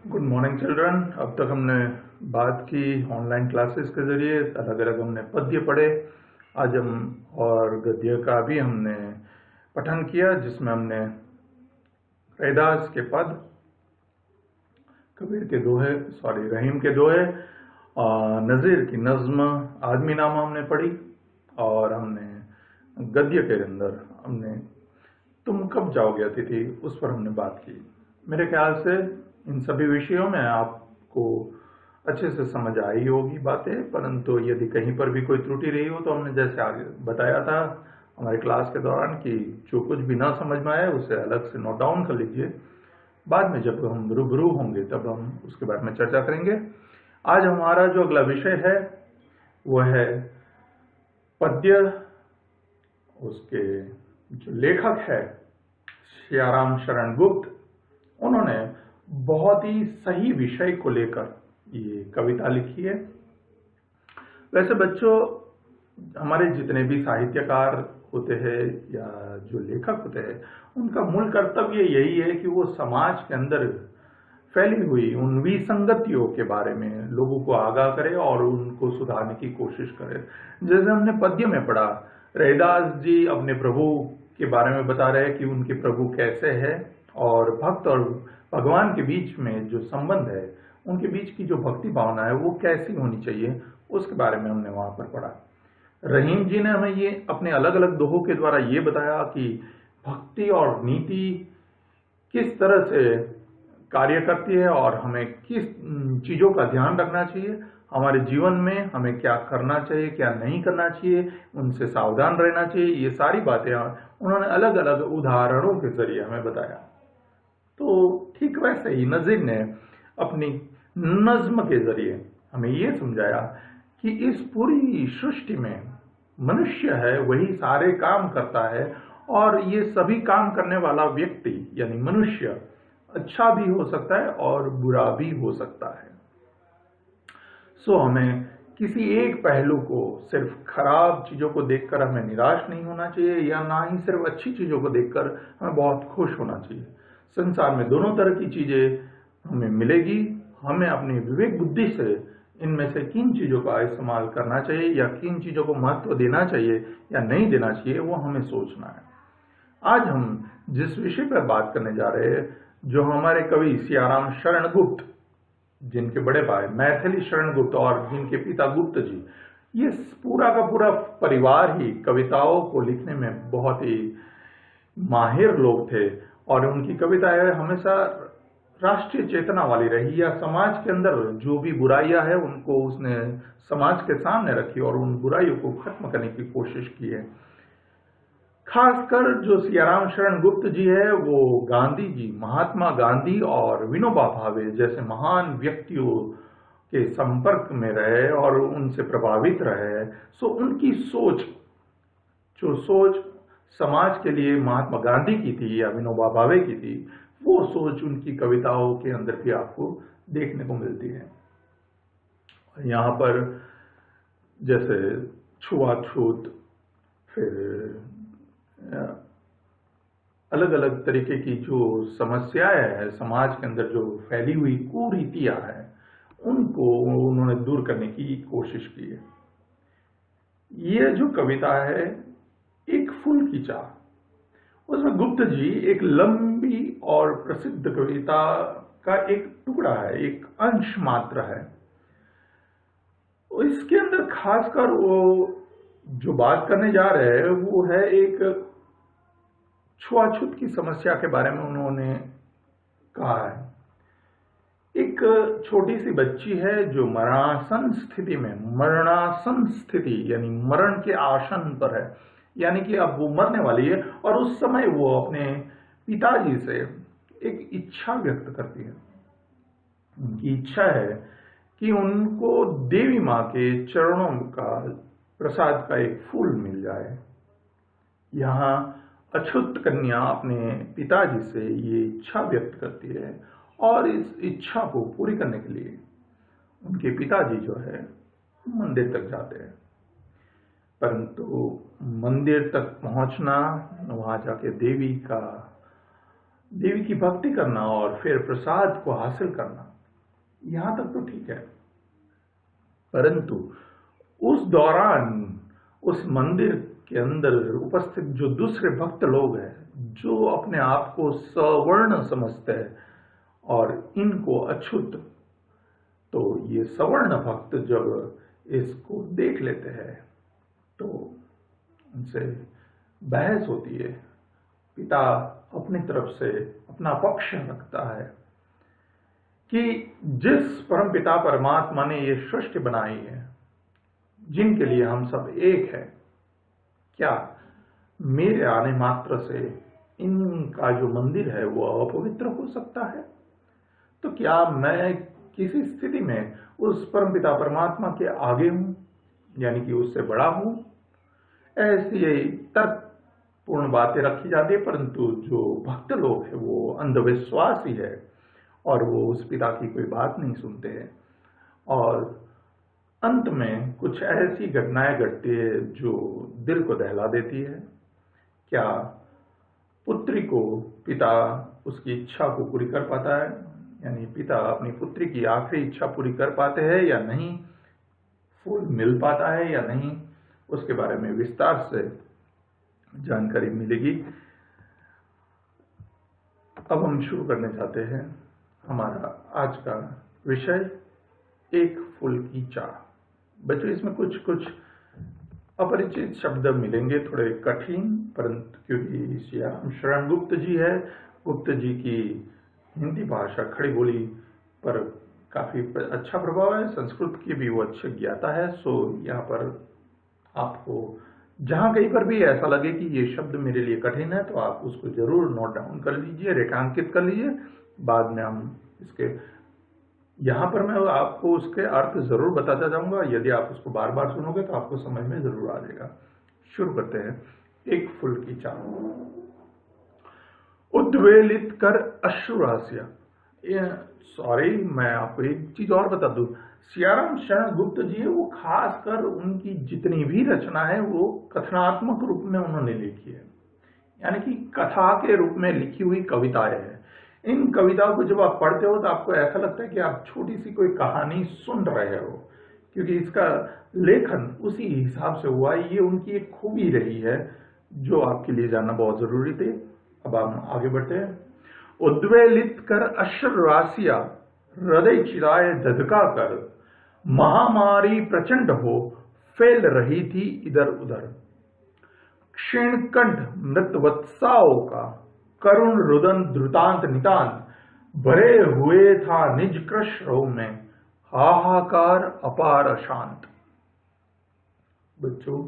Good morning children. अब तक हमने बात की ऑनलाइन क्लासेस के जरिए, अलग अलग हमने पद्य पढ़े। आज हम और गद्य का भी हमने पठन किया, जिसमें हमने रैदास के पद, कबीर के दोहे, रहीम के दोहे, नज़ीर की नज्म, आदमी नामा हमने पढ़ी। और हमने गद्य के अंदर हमने तुम कब जाओगे अतिथि, उस पर हमने बात की। मेरे ख्याल से इन सभी विषयों में आपको अच्छे से समझ आई होगी बातें, परंतु यदि कहीं पर भी कोई त्रुटि रही हो तो हमने जैसे आगे बताया था हमारी क्लास के दौरान कि जो कुछ भी ना समझ में आए उसे अलग से नोट डाउन कर लीजिए। बाद में जब हम रूबरू होंगे तब हम उसके बारे में चर्चा करेंगे। आज हमारा जो अगला विषय है वह है पद्य। उसके जो लेखक है सियाराम शरण गुप्त, उन्होंने बहुत ही सही विषय को लेकर ये कविता लिखी है। वैसे बच्चों, हमारे जितने भी साहित्यकार होते हैं या जो लेखक होते हैं, उनका मूल कर्तव्य यही है कि वो समाज के अंदर फैली हुई उन विसंगतियों के बारे में लोगों को आगाह करे और उनको सुधारने की कोशिश करे। जैसे हमने पद्य में पढ़ा, रैदास जी अपने प्रभु के बारे में बता रहे हैं कि उनके प्रभु कैसे है और भक्त और भगवान के बीच में जो संबंध है, उनके बीच की जो भक्ति भावना है वो कैसी होनी चाहिए, उसके बारे में हमने वहां पर पढ़ा। रहीम जी ने हमें ये अपने अलग अलग दोहों के द्वारा ये बताया कि भक्ति और नीति किस तरह से कार्य करती है और हमें किस चीजों का ध्यान रखना चाहिए, हमारे जीवन में हमें क्या करना चाहिए, क्या नहीं करना चाहिए, उनसे सावधान रहना चाहिए। ये सारी बातें उन्होंने अलग अलग उदाहरणों के जरिए हमें बताया। तो ठीक वैसे ही नज़ीर ने अपनी नज्म के जरिए हमें ये समझाया कि इस पूरी सृष्टि में मनुष्य है, वही सारे काम करता है और ये सभी काम करने वाला व्यक्ति यानी मनुष्य अच्छा भी हो सकता है और बुरा भी हो सकता है। सो हमें किसी एक पहलू को, सिर्फ खराब चीजों को देखकर हमें निराश नहीं होना चाहिए या ना ही सिर्फ अच्छी चीजों को देखकर हमें बहुत खुश होना चाहिए। संसार में दोनों तरह की चीजें हमें मिलेगी। हमें अपनी विवेक बुद्धि से इनमें से किन चीजों का इस्तेमाल करना चाहिए या किन चीजों को महत्व देना चाहिए या नहीं देना चाहिए, वो हमें सोचना है। आज हम जिस विषय पर बात करने जा रहे हैं, जो हमारे कवि सियाराम शरण गुप्त, जिनके बड़े भाई मैथिली शरण गुप्त और जिनके पिता गुप्त जी, ये पूरा का पूरा परिवार ही कविताओं को लिखने में बहुत ही माहिर लोग थे और उनकी कविताएं हमेशा राष्ट्रीय चेतना वाली रही या समाज के अंदर जो भी बुराइयां है उनको उसने समाज के सामने रखी और उन बुराइयों को खत्म करने की कोशिश की है। खासकर जो सियाराम शरण गुप्त जी है, वो गांधी जी, महात्मा गांधी और विनोबा भावे जैसे महान व्यक्तियों के संपर्क में रहे और उनसे प्रभावित रहे। सो उनकी सोच, जो सोच समाज के लिए महात्मा गांधी की थी या विनोबा भावे की थी, वो सोच उनकी कविताओं के अंदर भी आपको देखने को मिलती है। यहाँ पर जैसे छुआछूत, फिर अलग अलग तरीके की जो समस्याएं हैं समाज के अंदर, जो फैली हुई कुरीतियां हैं, उनको उन्होंने दूर करने की कोशिश की है। ये जो कविता है एक फूल की चाह, उसमें गुप्त जी एक लंबी और प्रसिद्ध कविता का एक टुकड़ा है, एक अंश मात्र है। इसके अंदर खासकर वो जो बात करने जा रहे हैं वो है एक छुआछूत की समस्या के बारे में। उन्होंने कहा है एक छोटी सी बच्ची है जो मरणासन स्थिति यानी मरण के आसन पर है, यानी कि अब वो मरने वाली है और उस समय वो अपने पिताजी से एक इच्छा व्यक्त करती है। उनकी इच्छा है कि उनको देवी माँ के चरणों का प्रसाद का एक फूल मिल जाए। यहाँ अछूत कन्या अपने पिताजी से ये इच्छा व्यक्त करती है और इस इच्छा को पूरी करने के लिए उनके पिताजी जो है मंदिर तक जाते हैं। परंतु मंदिर तक पहुंचना, वहां जाके देवी की भक्ति करना और फिर प्रसाद को हासिल करना, यहां तक तो ठीक है, परंतु उस दौरान उस मंदिर के अंदर उपस्थित जो दूसरे भक्त लोग हैं, जो अपने आप को सवर्ण समझते हैं और इनको अछूत, तो ये सवर्ण भक्त जब इसको देख लेते हैं तो उनसे बहस होती है। पिता अपनी तरफ से अपना पक्ष रखता है कि जिस परम पिता परमात्मा ने ये सृष्टि बनाई है, जिनके लिए हम सब एक है, क्या मेरे आने मात्र से इनका जो मंदिर है वो अपवित्र हो सकता है? तो क्या मैं किसी स्थिति में उस परम पिता परमात्मा के आगे हूं, यानी कि उससे बड़ा हूं? ऐसी तर्कपूर्ण बातें रखी जाती है, परंतु जो भक्त लोग हैं वो अंधविश्वासी है और वो उस पिता की कोई बात नहीं सुनते हैं। और अंत में कुछ ऐसी घटनाएं घटती है जो दिल को दहला देती है। क्या पुत्री को पिता उसकी इच्छा को पूरी कर पाता है, यानी पिता अपनी पुत्री की आखिरी इच्छा पूरी कर पाते हैं या नहीं, फूल मिल पाता है या नहीं, उसके बारे में विस्तार से जानकारी मिलेगी। अब हम शुरू करने चाहते हैं हमारा आज का विषय, एक फूल की चाह। बच्चों, इसमें कुछ कुछ अपरिचित शब्द मिलेंगे, थोड़े कठिन, परंतु क्योंकि श्याम शरण गुप्त जी है, गुप्त जी की हिंदी भाषा खड़ी बोली पर काफी अच्छा प्रभाव है, संस्कृत की भी वो अच्छी ज्ञाता है। सो यहाँ पर आपको जहां कहीं पर भी ऐसा लगे कि ये शब्द मेरे लिए कठिन है तो आप उसको जरूर नोट डाउन कर लीजिए, रेखांकित कर लीजिए। बाद में हम इसके यहाँ पर मैं आपको उसके अर्थ जरूर बताता जाऊंगा। यदि आप उसको बार बार सुनोगे तो आपको समझ में जरूर आ जाएगा। शुरू करते हैं। एक फूल की चाह। उद्वेलित कर अश्रुराशिया। सॉरी, मैं आपको एक चीज और बता दूं, श्याम शरण गुप्त जी है वो खासकर उनकी जितनी भी रचना है वो कथनात्मक रूप में उन्होंने लिखी है, यानी कि कथा के रूप में लिखी हुई कविताएं हैं। इन कविताओं को जब आप पढ़ते हो तो आपको ऐसा लगता है कि आप छोटी सी कोई कहानी सुन रहे हो, क्योंकि इसका लेखन उसी हिसाब से हुआ। ये उनकी एक खूबी रही है जो आपके लिए जानना बहुत जरूरी थे। अब हम आगे बढ़ते हैं। उद्वेलित कर अश्रुराशिया, हृदय चिराए धधका कर, महामारी प्रचंड हो फैल रही थी इधर उधर। क्षीण कंठ मृतवत्साओं का, करुण रुदन द्रुतांत नितांत, भरे हुए था निज कृश रोम में, हाहाकार अपार अशांत। बच्चों,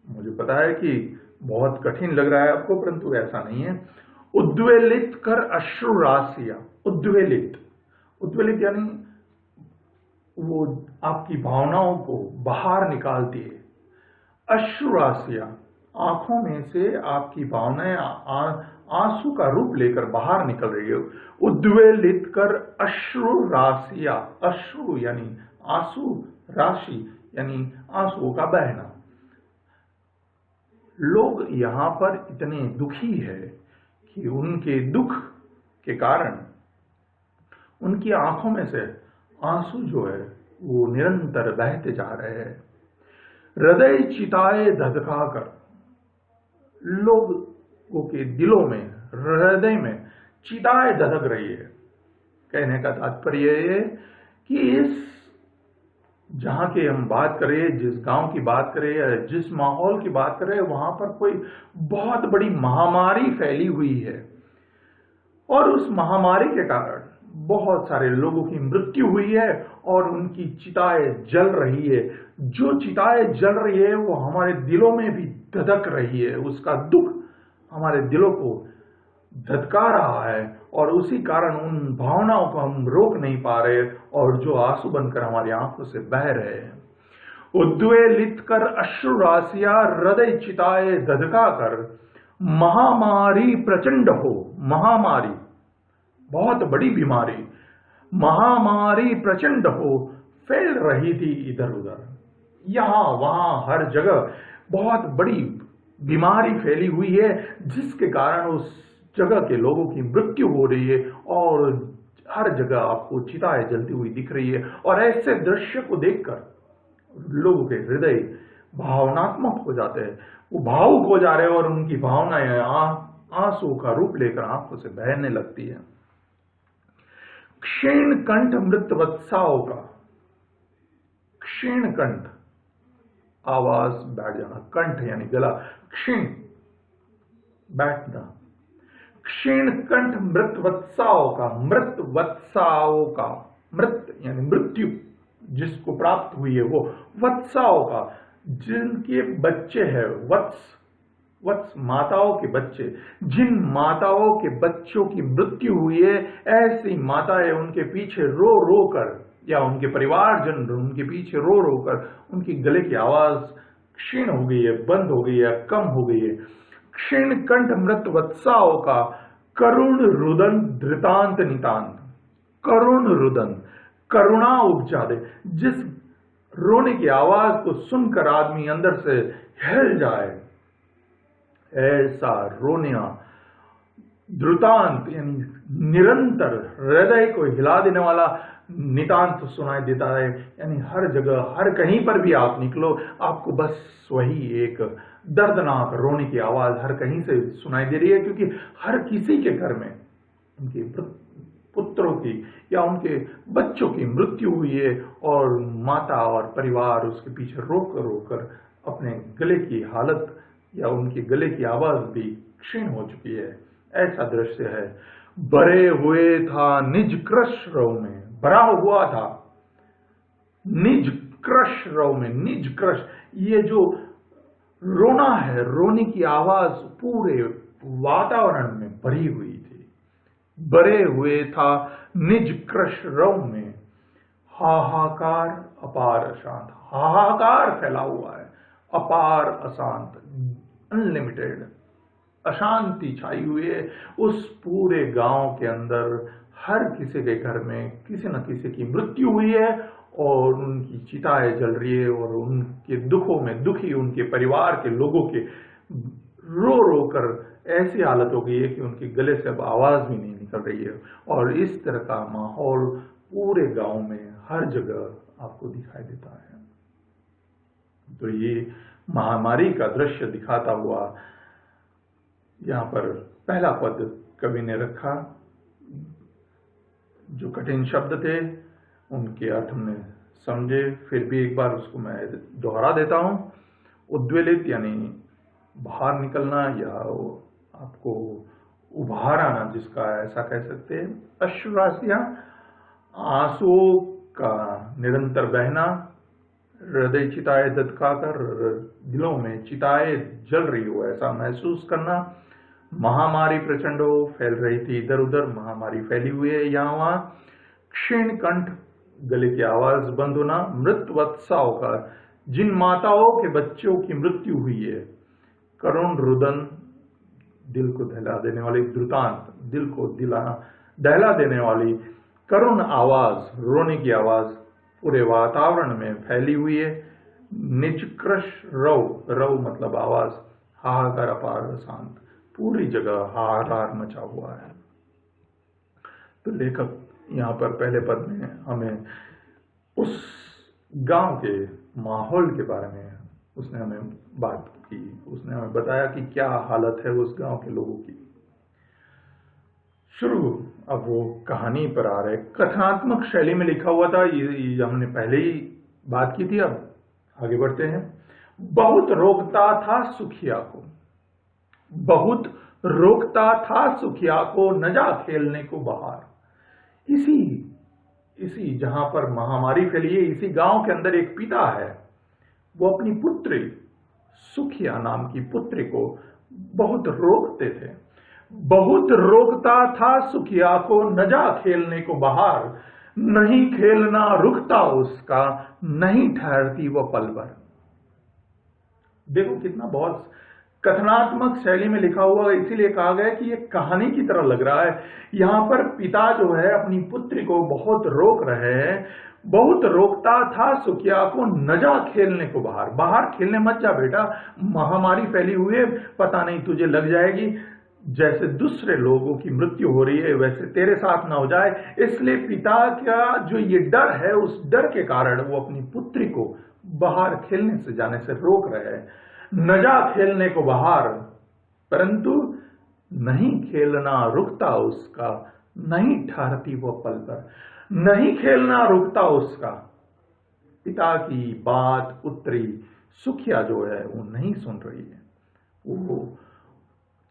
मुझे पता है कि बहुत कठिन लग रहा है आपको, परंतु ऐसा नहीं है। उद्वेलित कर अश्रुराशिया। उद्वेलित, उद्वेलित यानी वो आपकी भावनाओं को बाहर निकालती है। अश्रुराशिया, आंखों में से आपकी भावनाएं आंसू का रूप लेकर बाहर निकल रही है। उद्वेलित कर अश्रुराशिया, अश्रु यानी आंसू, राशि यानी आंसुओं का बहना। लोग यहां पर इतने दुखी है कि उनके दुख के कारण उनकी आंखों में से आंसू जो है वो निरंतर बहते जा रहे हैं। हृदय चिताए धधका कर, लोगों के दिलों में, हृदय में चिताए धधक रही है। कहने का तात्पर्य है कि इस जहां की हम बात करें, जिस गांव की बात करें या जिस माहौल की बात करें, वहां पर कोई बहुत बड़ी महामारी फैली हुई है और उस महामारी के कारण बहुत सारे लोगों की मृत्यु हुई है और उनकी चिताएं जल रही है। जो चिताएं जल रही है वो हमारे दिलों में भी धधक रही है, उसका दुख हमारे दिलों को धधका रहा है और उसी कारण उन भावनाओं को हम रोक नहीं पा रहे और जो आंसू बनकर हमारी आंखों से बह रहे हैं। उद्वेलित कर अश्रुराशिया, हृदय चिताए धधका कर, महामारी प्रचंड हो। महामारी, बहुत बड़ी बीमारी, महामारी प्रचंड हो फैल रही थी इधर उधर। यहां वहां हर जगह बहुत बड़ी बीमारी फैली हुई है जिसके कारण उस जगह के लोगों की मृत्यु हो रही है और हर जगह आपको चिताएं जलती हुई दिख रही है। और ऐसे दृश्य को देखकर लोगों के हृदय भावनात्मक हो जाते हैं, वो भावुक हो जा रहे हैं और उनकी भावनाएं आंसू का रूप लेकर आंखों से बहने लगती है। क्षीण कंठ मृत वत्साओं का, क्षीण कंठ आवाज बैठ जाना, कंठ यानी गला, क्षीण बैठना, क्षीण कंठ मृत वत्साओं का, मृत वत्साओं का, मृत यानी मृत्यु जिसको प्राप्त हुई है वो, वत्साओं का जिनके बच्चे हैं, वत्स माताओं के बच्चे, जिन माताओं के बच्चों की मृत्यु हुई है, ऐसी माताएं उनके पीछे रो रो कर, या उनके परिवारजन उनके पीछे रो रो कर, उनकी गले की आवाज क्षीण हो गई है, बंद हो गई है, कम हो गई है। क्षीण कंठ मृत वत्साओं का, करुण रुदन धृतांत नितांत, करुण रुदन करुणा उपजा दे, जिस रोने की आवाज को सुनकर आदमी अंदर से हिल जाए, ऐसा रोनिया द्रुतांत यानी निरंतर हृदय को हिला देने वाला नितांत सुनाई देता है। यानी हर जगह, हर कहीं पर भी आप निकलो, आपको बस वही एक दर्दनाक रोने की आवाज हर कहीं से सुनाई दे रही है, क्योंकि हर किसी के घर में उनके पुत्रों की या उनके बच्चों की मृत्यु हुई है और माता और परिवार उसके पीछे रोकर रोकर अपने गले की हालत या उनके गले की आवाज भी क्षीण हो चुकी है। ऐसा दृश्य है। भरे हुए था निज क्रश रव में, भरा हुआ था निज क्रश रव में, निज क्रश, ये जो रोना है, रोने की आवाज पूरे वातावरण में भरी हुई थी। भरे हुए था निज क्रश रव में, हाहाकार अपार अशांत, हाहाकार फैला हुआ है, अपार अशांत, अनलिमिटेड अशांति छाई हुई है उस पूरे गांव के अंदर। हर किसी के घर में किसी न किसी की मृत्यु हुई है और उनकी चिताएं जल रही है और उनके दुखों में दुखी उनके परिवार के लोगों के रो रो कर ऐसी हालत हो गई है कि उनके गले से अब आवाज भी नहीं निकल रही है। और इस तरह का माहौल पूरे गांव में हर जगह आपको दिखाई देता है। तो ये महामारी का दृश्य दिखाता हुआ यहाँ पर पहला पद कवि ने रखा। जो कठिन शब्द थे उनके अर्थ हमने समझे, फिर भी एक बार उसको मैं दोहरा देता हूं। उद्वेलित यानी बाहर निकलना या आपको उभार आना, जिसका ऐसा कह सकते हैं। अश्रुराशियां, आंसुओं का निरंतर बहना, हृदय चिताएं दत्काकर दिलों में चिताएं जल रही हो ऐसा महसूस करना। महामारी प्रचंड हो, फैल रही थी इधर उधर, महामारी फैली हुई है यहाँ वहां। क्षीण कंठ, गले की आवाज बंद होना। मृत वत्साओं का, जिन माताओं के बच्चों की मृत्यु हुई है। करुण रुदन, दिल को दहला देने वाली, द्रुतांत, दिल को दहला देने वाली करुण आवाज, रोने की आवाज पूरे वातावरण में फैली हुई है। निजक्रश रव, रव मतलब आवाज, हाहाकार अपार शांत, पूरी जगह हाहाकार मचा हुआ है। तो लेखक यहाँ पर पहले पद में हमें उस गांव के माहौल के बारे में उसने हमें बात की, उसने हमें बताया कि क्या हालत है उस गांव के लोगों की। शुरू अब वो कहानी पर आ रहे, कथनात्मक शैली में लिखा हुआ था, ये हमने पहले ही बात की थी। अब आगे बढ़ते हैं। बहुत रोकता था सुखिया को, बहुत रोकता था सुखिया को, न जा खेलने को बाहर। इसी जहां पर महामारी फैली है, इसी गांव के अंदर एक पिता है, वो अपनी पुत्री सुखिया नाम की पुत्री को बहुत रोकते थे। बहुत रोकता था सुखिया को, न जा खेलने को बाहर, नहीं खेलना रुकता उसका, नहीं ठहरती वो पल भर। देखो कितना बहुत कथनात्मक शैली में लिखा हुआ, इसीलिए कहा गया कि ये कहानी की तरह लग रहा है। यहाँ पर पिता जो है अपनी पुत्री को बहुत रोक रहे हैं। बहुत रोकता था सुखिया को, न जा खेलने को बाहर, बाहर खेलने मत जा बेटा, महामारी फैली हुई है, पता नहीं तुझे लग जाएगी, जैसे दूसरे लोगों की मृत्यु हो रही है वैसे तेरे साथ ना हो जाए, इसलिए पिता का जो ये डर है, उस डर के कारण वो अपनी पुत्री को बाहर खेलने से जाने से रोक रहे हैं। न जा खेलने को बाहर, परंतु नहीं खेलना रुकता उसका, नहीं ठहरती वो पल पर, नहीं खेलना रुकता उसका। पिता की बात पुत्री सुखिया जो है वो नहीं सुन रही है, वो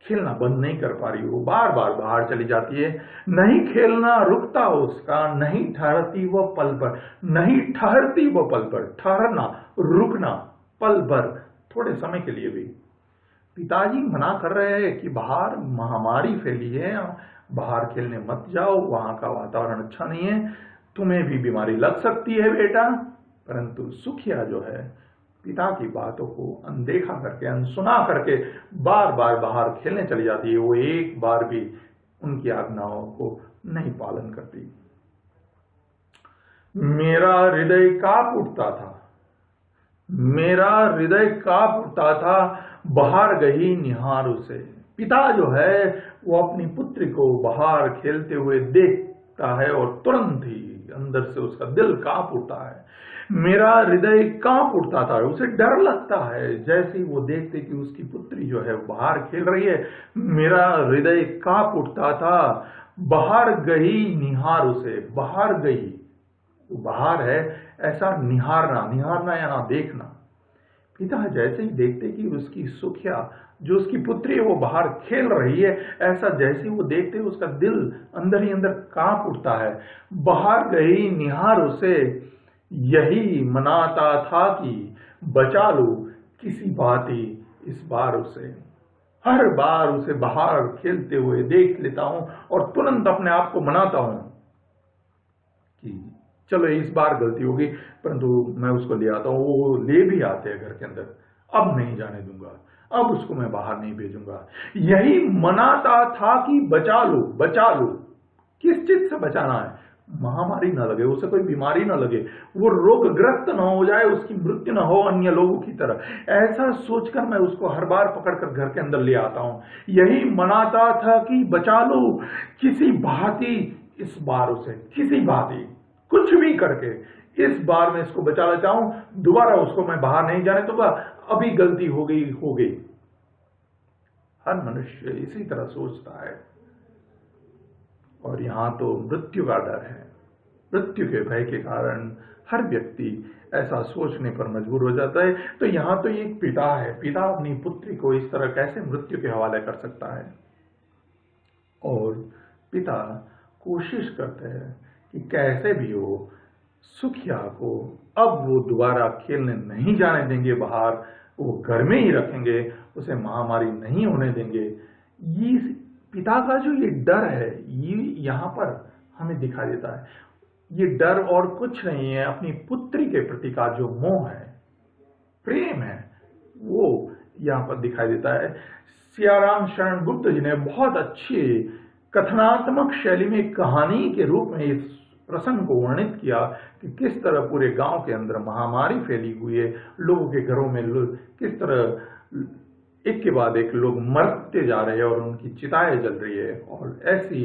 खेलना बंद नहीं कर पा रही, वो बार बार बाहर चली जाती है। नहीं खेलना रुकता उसका, नहीं ठहरती वो पल पर, नहीं ठहरती वो पल पर, ठहरना रुकना पल भर, थोड़े समय के लिए भी। पिताजी मना कर रहे हैं कि बाहर महामारी फैली है, बाहर खेलने मत जाओ, वहां का वातावरण अच्छा नहीं है, तुम्हें भी बीमारी लग सकती है बेटा। परंतु सुखिया जो है पिता की बातों को अनदेखा करके, अनसुना करके बार बार बाहर खेलने चली जाती है। वो एक बार भी उनकी आज्ञाओं को नहीं पालन करती। मेरा हृदय कांप उठता था, मेरा हृदय कांप उठता था, बाहर गई निहार उसे। पिता जो है वो अपनी पुत्री को बाहर खेलते हुए देखता है और तुरंत ही अंदर से उसका दिल कांप उठता है। मेरा हृदय कांप उठता था, उसे डर लगता है जैसे ही वो देखते कि उसकी पुत्री जो है बाहर खेल रही है। मेरा हृदय कांप उठता था, बाहर गई निहार उसे। बाहर गई, बाहर है ऐसा निहारना, निहारना या ना देखना। पिता जैसे ही देखते कि उसकी सुखिया जो उसकी पुत्री है वो बाहर खेल रही है, ऐसा जैसे वो देखते उसका दिल अंदर ही अंदर कांप उठता है। बाहर गई निहार उसे, यही मनाता था कि बचा लो किसी भांति इस बार उसे। हर बार उसे बाहर खेलते हुए देख लेता हूं और तुरंत अपने आप को मनाता हूं कि चलो इस बार गलती होगी, परंतु मैं उसको ले आता हूं। वो ले भी आते हैं घर के अंदर, अब नहीं जाने दूंगा, अब उसको मैं बाहर नहीं भेजूंगा। यही मनाता था कि बचा लो, बचा लो। किस चीज से बचाना है? महामारी ना लगे उसे, कोई बीमारी ना लगे, वो रोगग्रस्त ना हो जाए, उसकी मृत्यु ना हो अन्य लोगों की तरह। ऐसा सोचकर मैं उसको हर बार पकड़कर घर के अंदर ले आता हूं। यही मनाता था कि बचा लो किसी भांति इस बार उसे, किसी भांति कुछ भी करके इस बार मैं इसको बचा लेता हूं, दोबारा उसको मैं बाहर नहीं जाने दूंगा। अभी गलती हो गई, हो गई। हर मनुष्य इसी तरह सोचता है। और यहां तो मृत्यु का डर है, मृत्यु के भय के कारण हर व्यक्ति ऐसा सोचने पर मजबूर हो जाता है। तो यहां तो एक पिता है, पिता अपनी पुत्री को इस तरह कैसे मृत्यु के हवाले कर सकता है? और पिता कोशिश करते हैं कि कैसे भी हो सुखिया को अब वो दोबारा खेलने नहीं जाने देंगे बाहर, वो घर में ही रखेंगे, उसे महामारी नहीं होने देंगे। ये पिता का जो ये डर है, ये यहाँ पर हमें दिखाई देता है। ये डर और कुछ नहीं है, अपनी पुत्री के प्रति का जो मोह है, प्रेम है, वो यहाँ पर दिखाई देता है। सियाराम शरण गुप्त जी ने बहुत अच्छी कथनात्मक शैली में कहानी के रूप में इस प्रसंग को वर्णित किया कि किस तरह पूरे गांव के अंदर महामारी फैली हुई है, लोगों के घरों में किस तरह एक के बाद एक लोग मरते जा रहे हैं और उनकी चिताएं जल रही है। और ऐसी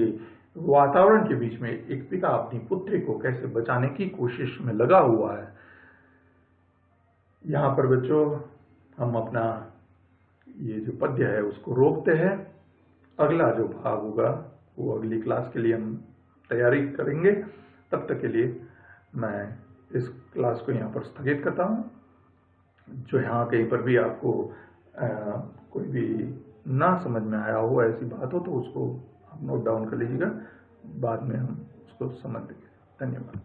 वातावरण के बीच में एक पिता अपनी पुत्री को कैसे बचाने की कोशिश में लगा हुआ है। यहाँ पर बच्चों हम अपना ये जो पद्य है उसको रोकते हैं। अगला जो भाग होगा वो अगली क्लास के लिए हम तैयारी करेंगे। तब तक के लिए मैं इस क्लास को यहाँ पर स्थगित करता हूँ। जो यहाँ कहीं पर भी आपको कोई भी ना समझ में आया हो, ऐसी बात हो, तो उसको आप नोट डाउन कर लीजिएगा, बाद में हम उसको समझ लेंगे। धन्यवाद।